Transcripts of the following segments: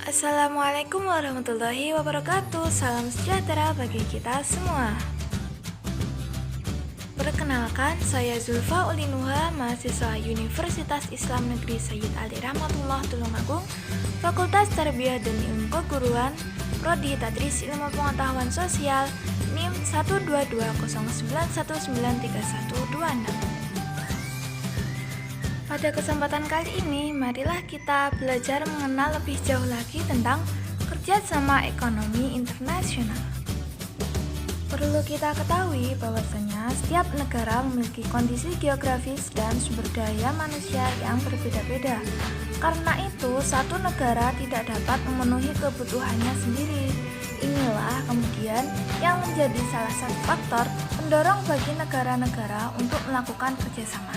Assalamualaikum warahmatullahi wabarakatuh. Salam sejahtera bagi kita semua. Perkenalkan, saya Zulfa Ulinuha, mahasiswa Universitas Islam Negeri Sayyid Ali Rahmatullah Tulungagung, Fakultas Tarbiyah dan Ilmu Keguruan, Prodi Tadris Ilmu Pengetahuan Sosial, NIM 12209193126. Pada kesempatan kali ini, marilah kita belajar mengenal lebih jauh lagi tentang kerjasama ekonomi internasional. Perlu kita ketahui bahwasanya setiap negara memiliki kondisi geografis dan sumber daya manusia yang berbeda-beda. Karena itu, satu negara tidak dapat memenuhi kebutuhannya sendiri. Inilah kemudian yang menjadi salah satu faktor pendorong bagi negara-negara untuk melakukan kerjasama.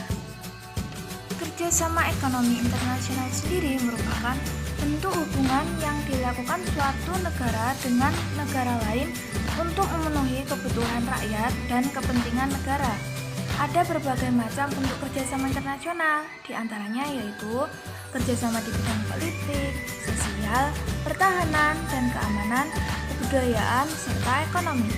Kerjasama ekonomi internasional sendiri merupakan bentuk hubungan yang dilakukan suatu negara dengan negara lain untuk memenuhi kebutuhan rakyat dan kepentingan negara. Ada berbagai macam bentuk kerjasama internasional, diantaranya yaitu kerjasama di bidang politik, sosial, pertahanan, dan keamanan, kebudayaan, serta ekonomi.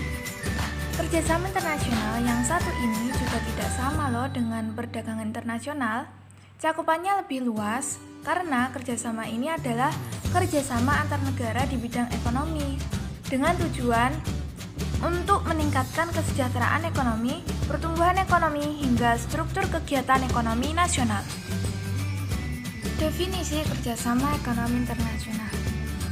Kerjasama internasional yang satu ini juga tidak sama loh dengan perdagangan internasional. Cakupannya lebih luas karena kerjasama ini adalah kerjasama antar negara di bidang ekonomi dengan tujuan untuk meningkatkan kesejahteraan ekonomi, pertumbuhan ekonomi, hingga struktur kegiatan ekonomi nasional. Definisi kerjasama ekonomi internasional.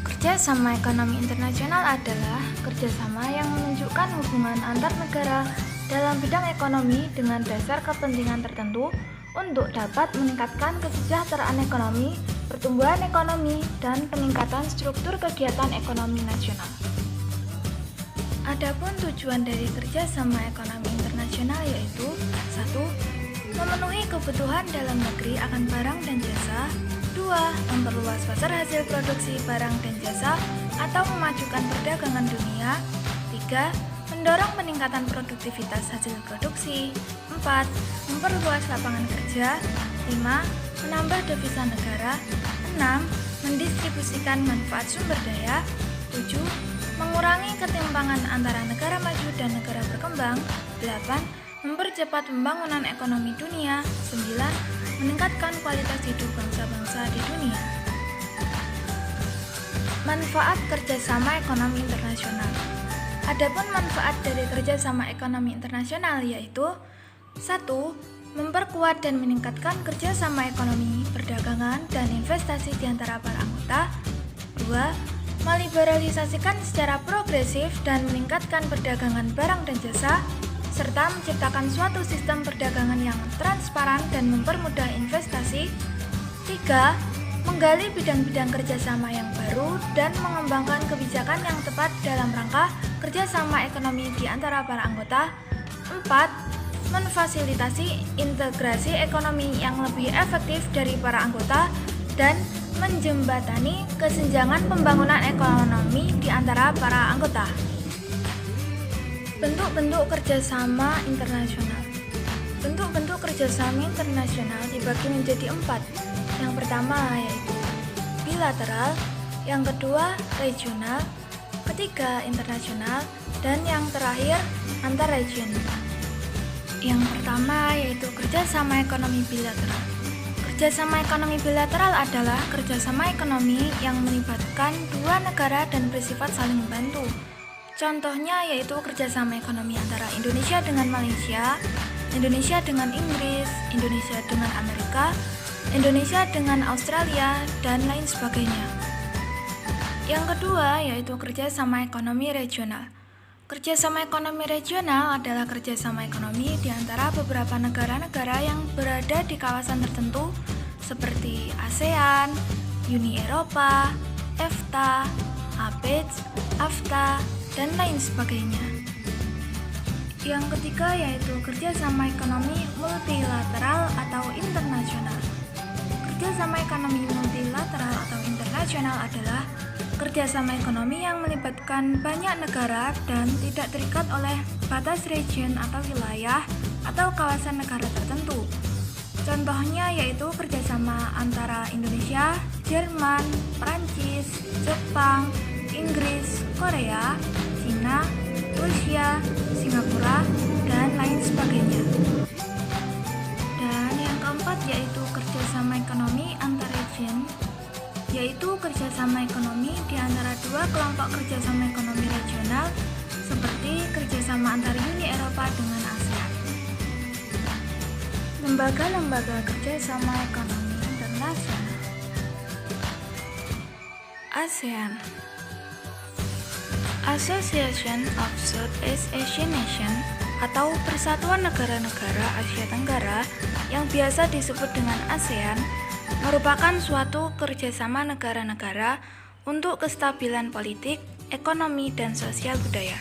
Kerjasama ekonomi internasional adalah kerjasama yang menunjukkan hubungan antar negara dalam bidang ekonomi dengan dasar kepentingan tertentu untuk dapat meningkatkan kesejahteraan ekonomi, pertumbuhan ekonomi, dan peningkatan struktur kegiatan ekonomi nasional. Adapun tujuan dari kerjasama ekonomi internasional yaitu 1. Memenuhi kebutuhan dalam negeri akan barang dan jasa. 2. Memperluas pasar hasil produksi barang dan jasa atau memajukan perdagangan dunia. 3. Mendorong peningkatan produktivitas hasil produksi. 4. Memperluas lapangan kerja. 5. Menambah devisa negara. 6. Mendistribusikan manfaat sumber daya. 7. Mengurangi ketimpangan antara negara maju dan negara berkembang. 8. Mempercepat pembangunan ekonomi dunia. 9. Meningkatkan kualitas hidup bangsa-bangsa di dunia. Manfaat kerjasama ekonomi internasional. Adapun manfaat dari kerjasama ekonomi internasional yaitu 1. Memperkuat dan meningkatkan kerjasama ekonomi, perdagangan, dan investasi di antara para anggota. 2. Meliberalisasikan secara progresif dan meningkatkan perdagangan barang dan jasa, serta menciptakan suatu sistem perdagangan yang transparan dan mempermudah investasi. 3. Menggali bidang-bidang kerjasama yang baru dan mengembangkan kebijakan yang tepat dalam rangka kerjasama ekonomi di antara para anggota. 4. Memfasilitasi integrasi ekonomi yang lebih efektif dari para anggota dan menjembatani kesenjangan pembangunan ekonomi di antara para anggota. Bentuk-bentuk kerjasama internasional. Bentuk-bentuk kerjasama internasional dibagi menjadi 4. Yang pertama yaitu bilateral, yang kedua regional, ketiga internasional, dan yang terakhir antar region. Yang pertama yaitu kerjasama ekonomi bilateral. Kerjasama ekonomi bilateral adalah kerjasama ekonomi yang melibatkan dua negara dan bersifat saling membantu. Contohnya yaitu kerjasama ekonomi antara Indonesia dengan Malaysia, Indonesia dengan Inggris, Indonesia dengan Amerika, Indonesia dengan Australia, dan lain sebagainya. Yang kedua yaitu kerjasama ekonomi regional. Kerjasama ekonomi regional adalah kerjasama ekonomi di antara beberapa negara-negara yang berada di kawasan tertentu seperti ASEAN, Uni Eropa, EFTA, APEC, AFTA, dan lain sebagainya. Yang ketiga yaitu kerjasama ekonomi multilateral atau internasional. Kerjasama ekonomi multilateral atau internasional adalah kerjasama ekonomi yang melibatkan banyak negara dan tidak terikat oleh batas region atau wilayah atau kawasan negara tertentu. Contohnya yaitu kerjasama antara Indonesia, Jerman, Prancis, Korea, Cina, Rusia, Singapura, dan lain sebagainya. Dan yang keempat yaitu kerjasama ekonomi antar region, yaitu kerjasama ekonomi di antara dua kelompok kerjasama ekonomi regional seperti kerjasama antar Uni Eropa dengan ASEAN. Lembaga-lembaga kerjasama ekonomi internasional. ASEAN, Association of Southeast Asian Nations atau Persatuan Negara-Negara Asia Tenggara yang biasa disebut dengan ASEAN merupakan suatu kerjasama negara-negara untuk kestabilan politik, ekonomi, dan sosial budaya.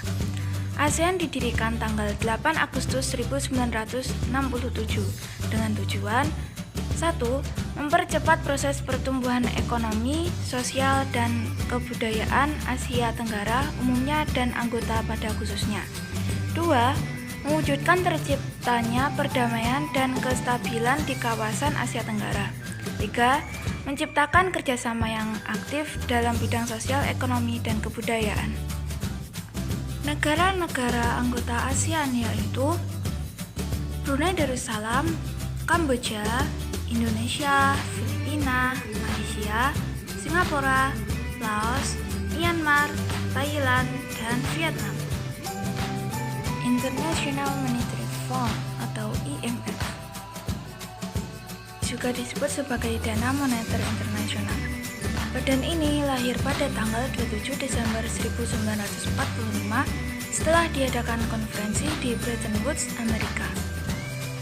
ASEAN didirikan tanggal 8 Agustus 1967 dengan tujuan 1. Mempercepat proses pertumbuhan ekonomi, sosial, dan kebudayaan Asia Tenggara umumnya dan anggota pada khususnya. 2. Mewujudkan terciptanya perdamaian dan kestabilan di kawasan Asia Tenggara. 3. Menciptakan kerjasama yang aktif dalam bidang sosial, ekonomi, dan kebudayaan. Negara-negara anggota ASEAN yaitu Brunei Darussalam, Kamboja, Indonesia, Filipina, Malaysia, Singapura, Laos, Myanmar, Thailand, dan Vietnam. International Monetary Fund atau IMF juga disebut sebagai Dana Moneter Internasional. Badan ini lahir pada tanggal 27 Desember 1945 setelah diadakan konferensi di Bretton Woods, Amerika,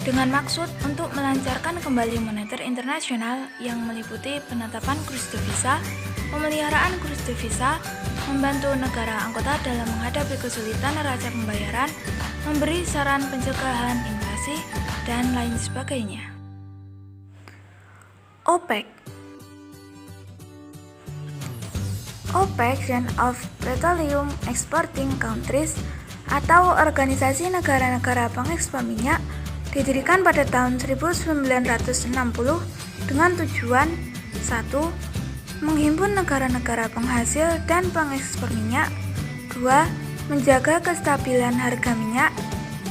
dengan maksud untuk melancarkan kembali moneter internasional yang meliputi penetapan kurs devisa, pemeliharaan kurs devisa, membantu negara anggota dalam menghadapi kesulitan neraca pembayaran, memberi saran pencegahan inflasi, dan lain sebagainya. OPEC, Organization of Petroleum Exporting Countries atau Organisasi Negara-Negara Pengekspor Minyak didirikan pada tahun 1960 dengan tujuan 1. Menghimpun negara-negara penghasil dan pengekspor minyak. 2. Menjaga kestabilan harga minyak.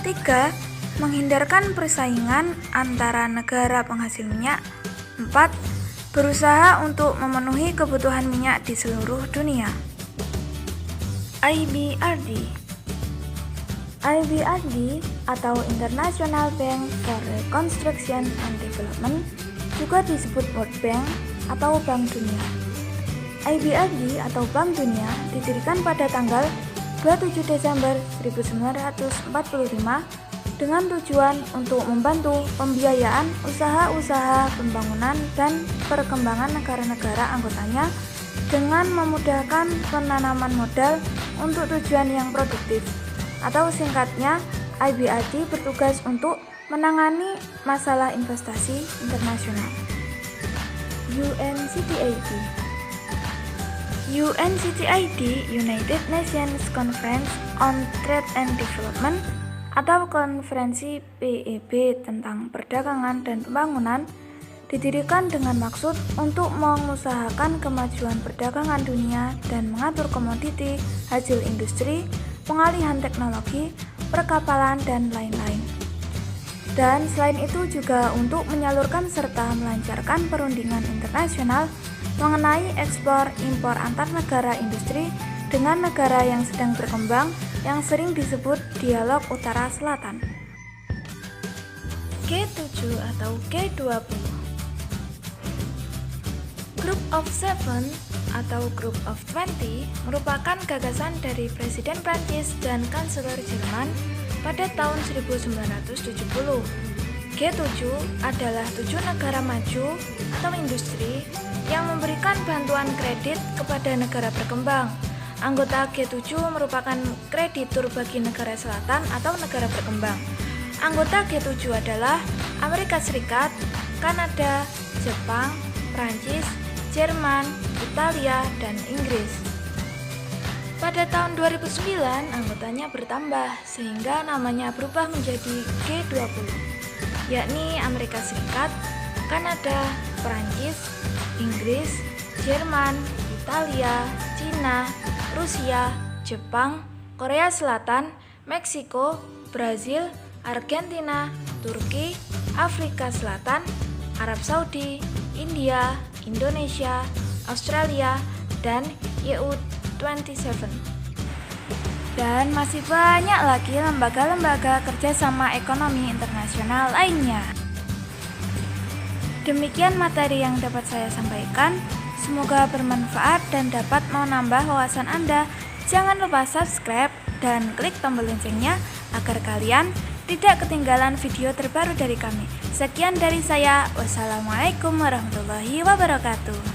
3. Menghindarkan persaingan antara negara penghasil minyak. 4. Berusaha untuk memenuhi kebutuhan minyak di seluruh dunia. IBRD atau International Bank for Reconstruction and Development juga disebut World Bank atau Bank Dunia. IBRD atau Bank Dunia didirikan pada tanggal 27 Desember 1945 dengan tujuan untuk membantu pembiayaan usaha-usaha pembangunan dan perkembangan negara-negara anggotanya dengan memudahkan penanaman modal untuk tujuan yang produktif, atau singkatnya IBRD bertugas untuk menangani masalah investasi internasional. UNCTAD United Nations Conference on Trade and Development atau Konferensi PEB tentang Perdagangan dan Pembangunan didirikan dengan maksud untuk mengusahakan kemajuan perdagangan dunia dan mengatur komoditi, hasil industri, pengalihan teknologi, perkapalan, dan lain-lain. Dan selain itu juga untuk menyalurkan serta melancarkan perundingan internasional mengenai ekspor-impor antar negara industri dengan negara yang sedang berkembang yang sering disebut dialog utara-selatan. G7 atau G20, Group of Seven atau Group of 20 merupakan gagasan dari Presiden Prancis dan Kanselir Jerman pada tahun 1970. G7 adalah 7 negara maju atau industri yang memberikan bantuan kredit kepada negara berkembang. Anggota G7 merupakan kreditur bagi negara selatan atau negara berkembang. Anggota G7 adalah Amerika Serikat, Kanada, Jepang, Prancis, Jerman, Italia, dan Inggris. Pada tahun 2009, anggotanya bertambah sehingga namanya berubah menjadi G20, yakni Amerika Serikat, Kanada, Prancis, Inggris, Jerman, Italia, Cina, Rusia, Jepang, Korea Selatan, Meksiko, Brazil, Argentina, Turki, Afrika Selatan, Arab Saudi, India, Indonesia, Australia, dan EU27. Dan masih banyak lagi lembaga-lembaga kerjasama ekonomi internasional lainnya. Demikian materi yang dapat saya sampaikan. Semoga bermanfaat dan dapat menambah wawasan Anda. Jangan lupa subscribe dan klik tombol loncengnya agar kalian tidak ketinggalan video terbaru dari kami. Sekian dari saya. Wassalamualaikum warahmatullahi wabarakatuh.